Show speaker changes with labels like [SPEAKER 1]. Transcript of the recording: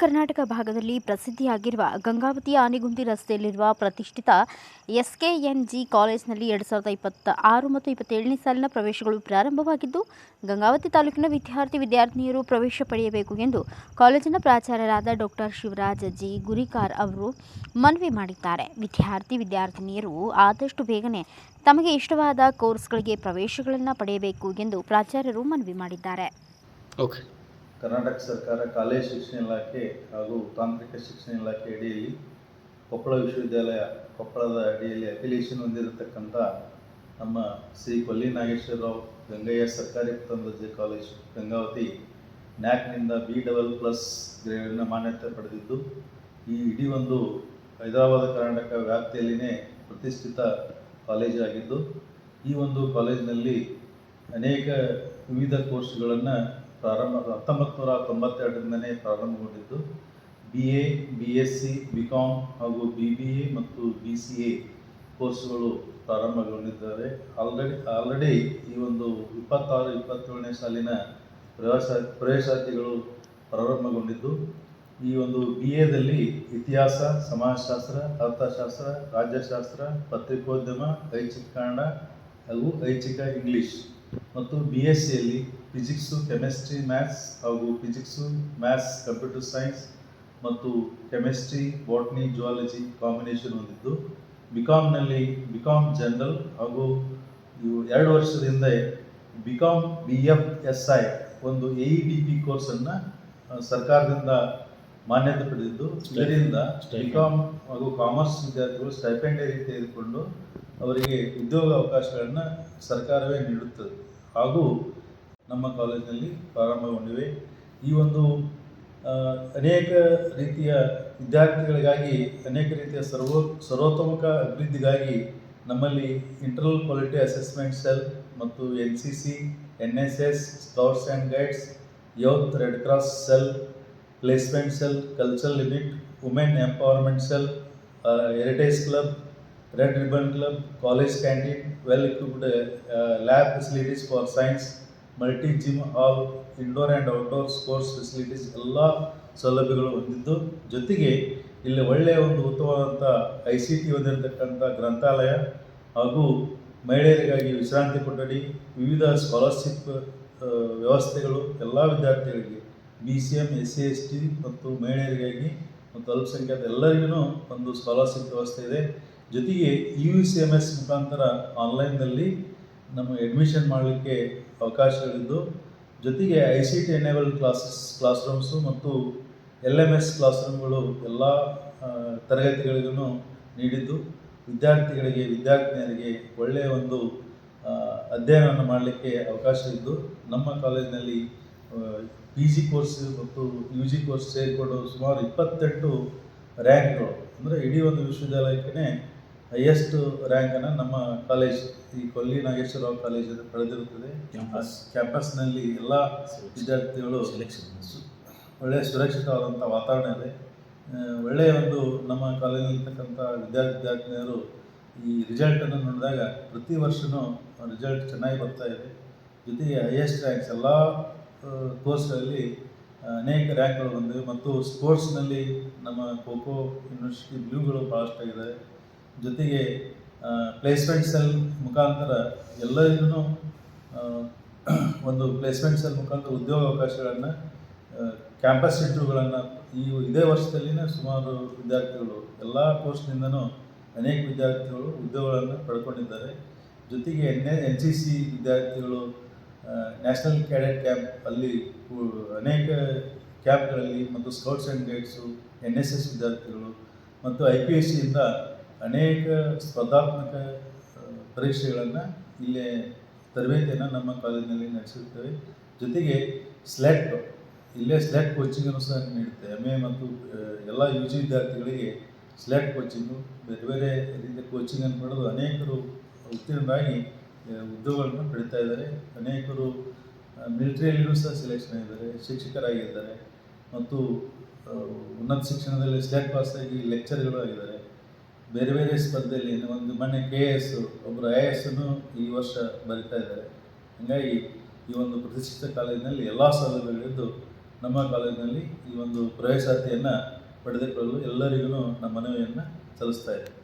[SPEAKER 1] ಕರ್ನಾಟಕ ಭಾಗದಲ್ಲಿ ಪ್ರಸಿದ್ಧಿಯಾಗಿರುವ ಗಂಗಾವತಿ ಆನೆಗುಂದಿ ರಸ್ತೆಯಲ್ಲಿರುವ ಪ್ರತಿಷ್ಠಿತ ಎಸ್ಕೆಎನ್ಜಿ ಕಾಲೇಜಿನಲ್ಲಿ 2026 ಮತ್ತು 27ನೇ ಸಾಲಿನ ಪ್ರವೇಶಗಳು ಪ್ರಾರಂಭವಾಗಿದ್ದು, ಗಂಗಾವತಿ ತಾಲೂಕಿನ ವಿದ್ಯಾರ್ಥಿನಿಯರು ಪ್ರವೇಶ ಪಡೆಯಬೇಕು ಎಂದು ಕಾಲೇಜಿನ ಪ್ರಾಚಾರ್ಯರಾದ ಡಾಕ್ಟರ್ ಶಿವರಾಜ್ ಜಿ ಗುರಿಕಾರ್ ಅವರು ಮನವಿ ಮಾಡಿದ್ದಾರೆ. ವಿದ್ಯಾರ್ಥಿನಿಯರು ಆದಷ್ಟು ಬೇಗನೆ ತಮಗೆ ಇಷ್ಟವಾದ ಕೋರ್ಸ್ಗಳಿಗೆ ಪ್ರವೇಶಗಳನ್ನು ಪಡೆಯಬೇಕು ಎಂದು ಪ್ರಾಚಾರ್ಯರು ಮನವಿ ಮಾಡಿದ್ದಾರೆ.
[SPEAKER 2] ಕರ್ನಾಟಕ ಸರ್ಕಾರ ಕಾಲೇಜು ಶಿಕ್ಷಣ ಇಲಾಖೆ ಹಾಗೂ ತಾಂತ್ರಿಕ ಶಿಕ್ಷಣ ಇಲಾಖೆ ಅಡಿಯಲ್ಲಿ ಕೊಪ್ಪಳ ವಿಶ್ವವಿದ್ಯಾಲಯ ಕೊಪ್ಪಳದ ಅಡಿಯಲ್ಲಿ ಅಫಿಲಿಯೇಷನ್ ಹೊಂದಿರತಕ್ಕಂಥ ನಮ್ಮ ಶ್ರೀ ಕೊಲ್ಲಿ ನಾಗೇಶ್ವರರಾವ್ ಗಂಗಯ್ಯ ಸರ್ಕಾರಿ ಪ್ರಥಮ ದರ್ಜೆ ಕಾಲೇಜು ಗಂಗಾವತಿ ನ್ಯಾಕ್ನಿಂದ B++ ಗ್ರೇಡ್ನ ಮಾನ್ಯತೆ ಪಡೆದಿದ್ದು, ಈ ಇಡೀ ಒಂದು ಹೈದರಾಬಾದ್ ಕರ್ನಾಟಕ ವ್ಯಾಪ್ತಿಯಲ್ಲಿನೇ ಪ್ರತಿಷ್ಠಿತ ಕಾಲೇಜು ಆಗಿದ್ದು, ಈ ಒಂದು ಕಾಲೇಜಿನಲ್ಲಿ ಅನೇಕ ವಿವಿಧ ಕೋರ್ಸ್ಗಳನ್ನು 1992ರಿಂದನೇ ಪ್ರಾರಂಭಗೊಂಡಿದ್ದು, BA, BSc, BCom ಹಾಗೂ BBA ಮತ್ತು BCA ಕೋರ್ಸ್ಗಳು ಪ್ರಾರಂಭಗೊಂಡಿದ್ದಾರೆ. ಆಲ್ರೆಡಿ ಈ ಒಂದು 26-27ನೇ ಸಾಲಿನ ಪ್ರವೇಶಾತಿಗಳು ಪ್ರಾರಂಭಗೊಂಡಿದ್ದು, ಈ ಒಂದು BAದಲ್ಲಿ ಇತಿಹಾಸ, ಸಮಾಜಶಾಸ್ತ್ರ, ಅರ್ಥಶಾಸ್ತ್ರ, ರಾಜ್ಯಶಾಸ್ತ್ರ, ಪತ್ರಿಕೋದ್ಯಮ, ಐಚ್ಛಿಕ ಕನ್ನಡ ಹಾಗೂ ಐಚ್ಛಿಕ ಇಂಗ್ಲಿಷ್ ಮತ್ತು BScಯಲ್ಲಿ ಫಿಸಿಕ್ಸು, ಕೆಮಿಸ್ಟ್ರಿ, ಮ್ಯಾಥ್ಸ್ ಹಾಗೂ ಫಿಸಿಕ್ಸು, ಮ್ಯಾಥ್ಸ್, ಕಂಪ್ಯೂಟರ್ ಸೈನ್ಸ್ ಮತ್ತು ಕೆಮಿಸ್ಟ್ರಿ, ಬಾಟ್ನಿ, ಜುವಾಲಜಿ ಕಾಂಬಿನೇಷನ್ ಹೊಂದಿದ್ದು, BComನಲ್ಲಿ BCom ಜನರಲ್ ಹಾಗೂ 2 ವರ್ಷದ ಹಿಂದೆ BCom BFSI ಒಂದು AEDP ಕೋರ್ಸನ್ನು ಸರ್ಕಾರದಿಂದ ಮಾನ್ಯತೆ ಪಡೆದಿದ್ದು, ಇದರಿಂದ BCom ಹಾಗೂ ಕಾಮರ್ಸ್ ವಿದ್ಯಾರ್ಥಿಗಳು ಸ್ಟೈಪೆಂಡರಿ ತೆಗೆದುಕೊಂಡು ಅವರಿಗೆ ಉದ್ಯೋಗ ಅವಕಾಶಗಳನ್ನು ಸರ್ಕಾರವೇ ನೀಡುತ್ತದೆ ಹಾಗೂ ನಮ್ಮ ಕಾಲೇಜಿನಲ್ಲಿ ಪ್ರಾರಂಭಗೊಂಡಿವೆ. ಈ ಒಂದು ಅನೇಕ ರೀತಿಯ ವಿದ್ಯಾರ್ಥಿಗಳಿಗಾಗಿ ಅನೇಕ ರೀತಿಯ ಸರ್ವತೋಮುಖ ಅಭಿವೃದ್ಧಿಗಾಗಿ ನಮ್ಮಲ್ಲಿ ಇಂಟರ್ನಲ್ ಕ್ವಾಲಿಟಿ ಅಸೆಸ್ಮೆಂಟ್ ಸೆಲ್ ಮತ್ತು NCC, NSS, scouts and guides, youth red cross cell, placement cell, cultural unit, women empowerment cell, heritage club, red ribbon club, college canteen, well equipped lab facilities for science, multi gym hall, indoor and outdoor sports facilities ಎಲ್ಲ ಸೌಲಭ್ಯಗಳು ಹೊಂದಿದ್ದು, ಜೊತೆಗೆ ಇಲ್ಲಿ ಒಳ್ಳೆಯ ಒಂದು ಉತ್ತಮವಾದಂಥ ICT ಹೊಂದಿರತಕ್ಕಂಥ ಗ್ರಂಥಾಲಯ ಹಾಗೂ ಮಹಿಳೆಯರಿಗಾಗಿ ವಿಶ್ರಾಂತಿ ಕೊಠಡಿ, ವಿವಿಧ ಸ್ಕಾಲರ್ಶಿಪ್ ವ್ಯವಸ್ಥೆಗಳು ಎಲ್ಲ ವಿದ್ಯಾರ್ಥಿಗಳಿಗೆ BCM, SC, ST ಮತ್ತು ಮಹಿಳೆಯರಿಗಾಗಿ ಮತ್ತು ಅಲ್ಪಸಂಖ್ಯಾತ ಎಲ್ಲರಿಗೂ ಒಂದು ಸ್ಕಾಲರ್ಶಿಪ್ ವ್ಯವಸ್ಥೆ ಇದೆ. ಜೊತೆಗೆ UCMS ಮುಖಾಂತರ ಆನ್ಲೈನ್ನಲ್ಲಿ ನಮ್ಮ ಅಡ್ಮಿಷನ್ ಮಾಡಲಿಕ್ಕೆ ಅವಕಾಶಗಳಿದ್ದು, ಜೊತೆಗೆ ICT ಎನೇಬಲ್ಡ್ ಕ್ಲಾಸ್ ರೂಮ್ಸು ಮತ್ತು LMS ಕ್ಲಾಸ್ ರೂಮ್ಗಳು ಎಲ್ಲ ತರಗತಿಗಳಿಗೂ ನೀಡಿದ್ದು, ವಿದ್ಯಾರ್ಥಿನಿಯರಿಗೆ ಒಳ್ಳೆಯ ಒಂದು ಅಧ್ಯಯನವನ್ನು ಮಾಡಲಿಕ್ಕೆ ಅವಕಾಶ ಇದ್ದು, ನಮ್ಮ ಕಾಲೇಜಿನಲ್ಲಿ PG ಕೋರ್ಸ್ ಮತ್ತು UG ಕೋರ್ಸ್ ಸೇರಿಕೊಂಡು ಸುಮಾರು 28 ರ್ಯಾಂಕ್ಗಳು, ಅಂದರೆ ಇಡೀ ಒಂದು ವಿಶ್ವವಿದ್ಯಾಲಯಕ್ಕೆ ಹೈಯೆಸ್ಟ್ ರ್ಯಾಂಕನ್ನು ನಮ್ಮ ಕಾಲೇಜ್ ಈ ಕೊಲ್ಲಿ ನಾಗೇಶ್ವರರಾವ್ ಕಾಲೇಜ್ ಪಡೆದಿರುತ್ತದೆ. ಕ್ಯಾಂಪಸ್ನಲ್ಲಿ ಎಲ್ಲ ವಿದ್ಯಾರ್ಥಿಗಳು ಒಳ್ಳೆಯ ಸುರಕ್ಷಿತವಾದಂಥ ವಾತಾವರಣ ಇದೆ. ಒಳ್ಳೆಯ ಒಂದು ನಮ್ಮ ಕಾಲೇಜಿನಲ್ಲಿರ್ತಕ್ಕಂಥ ವಿದ್ಯಾರ್ಥಿನಿಯರು ಈ ರಿಸಲ್ಟನ್ನು ನೋಡಿದಾಗ ಪ್ರತಿ ವರ್ಷವೂ ರಿಸಲ್ಟ್ ಚೆನ್ನಾಗಿ ಬರ್ತಾ ಇದೆ. ಜೊತೆಗೆ ಹೈಯೆಸ್ಟ್ ರ್ಯಾಂಕ್ಸ್ ಎಲ್ಲ ಕೋರ್ಸ್ಗಳಲ್ಲಿ ಅನೇಕ ರ್ಯಾಂಕ್ಗಳು ಬಂದಿವೆ ಮತ್ತು ಸ್ಪೋರ್ಟ್ಸ್ನಲ್ಲಿ ನಮ್ಮ ಖೋ ಯೂನಿವರ್ಸಿಟಿ ಬ್ಲೂಗಳು ಭಾಳಷ್ಟಾಗಿದ್ದಾರೆ. ಜೊತೆಗೆ ಪ್ಲೇಸ್ಮೆಂಟ್ ಸೆಲ್ ಮುಖಾಂತರ ಎಲ್ಲರಿಗೂ ಒಂದು ಪ್ಲೇಸ್ಮೆಂಟ್ ಸೆಲ್ ಮುಖಾಂತರ ಉದ್ಯೋಗ ಅವಕಾಶಗಳನ್ನು, ಕ್ಯಾಂಪಸ್ ಇಂಟರ್ವ್ಯೂಗಳನ್ನು ಇದೇ ವರ್ಷದಲ್ಲಿನೇ ಸುಮಾರು ವಿದ್ಯಾರ್ಥಿಗಳು ಎಲ್ಲ ಕೋರ್ಸ್ನಿಂದನೂ ಅನೇಕ ವಿದ್ಯಾರ್ಥಿಗಳು ಉದ್ಯೋಗಗಳನ್ನು ಪಡ್ಕೊಂಡಿದ್ದಾರೆ. ಜೊತೆಗೆ NCC ವಿದ್ಯಾರ್ಥಿಗಳು ನ್ಯಾಷನಲ್ ಕ್ಯಾಡೆಟ್ ಕ್ಯಾಂಪ್ ಅಲ್ಲಿ ಅನೇಕ ಕ್ಯಾಂಪ್ಗಳಲ್ಲಿ ಮತ್ತು ಸ್ಕೌಟ್ಸ್ ಆ್ಯಂಡ್ ಗೈಡ್ಸು, NSS ವಿದ್ಯಾರ್ಥಿಗಳು ಮತ್ತು IPSCಯಿಂದ ಅನೇಕ ಸ್ಪರ್ಧಾತ್ಮಕ ಪರೀಕ್ಷೆಗಳನ್ನು ಇಲ್ಲೇ ತರಬೇತಿಯನ್ನು ನಮ್ಮ ಕಾಲೇಜಿನಲ್ಲಿ ನಡೆಸುತ್ತೇವೆ. ಜೊತೆಗೆ ಇಲ್ಲೇ ಸ್ಲೆಟ್ ಕೋಚಿಂಗನ್ನು ಸಹ ನೀಡುತ್ತೆ. MA ಮತ್ತು ಎಲ್ಲ UG ವಿದ್ಯಾರ್ಥಿಗಳಿಗೆ ಸ್ಲೆಟ್ ಕೋಚಿಂಗು, ಬೇರೆ ಬೇರೆ ರೀತಿಯ ಕೋಚಿಂಗನ್ನು ಪಡೆದು ಅನೇಕರು ಉತ್ತೀರ್ಣರಾಗಿ ಉದ್ಯೋಗಗಳನ್ನು ಪಡಿತಾ ಇದ್ದಾರೆ. ಅನೇಕರು ಮಿಲಿಟರಿಯಲ್ಲಿಯೂ ಸಹ ಸೆಲೆಕ್ಷನ್ ಆಗಿದ್ದಾರೆ, ಶಿಕ್ಷಕರಾಗಿದ್ದಾರೆ ಮತ್ತು ಉನ್ನತ ಶಿಕ್ಷಣದಲ್ಲಿ ಸ್ಲೆಟ್ ಪಾಸಾಗಿ ಲೆಕ್ಚರ್ಗಳು ಆಗಿದ್ದಾರೆ. ಬೇರೆ ಬೇರೆ ಸ್ಪರ್ಧೆಯಲ್ಲಿ ಒಂದು ಮೊನ್ನೆ KS, ಒಬ್ಬರು IAS ಈ ವರ್ಷ ಬರಿತಾ ಇದ್ದಾರೆ. ಹಾಗಾಗಿ ಈ ಒಂದು ಪ್ರತಿಷ್ಠಿತ ಕಾಲೇಜಿನಲ್ಲಿ ಎಲ್ಲ ಸೌಲಭ್ಯಗಳಿದ್ದು ನಮ್ಮ ಕಾಲೇಜಿನಲ್ಲಿ ಈ ಒಂದು ಪ್ರವೇಶಾತಿಯನ್ನು ಪಡೆದುಕೊಳ್ಳಲು ಎಲ್ಲರಿಗೂ ನಮ್ಮ ಮನವಿಯನ್ನು ಸಲ್ಲಿಸ್ತಾ ಇದ್ದೇವೆ.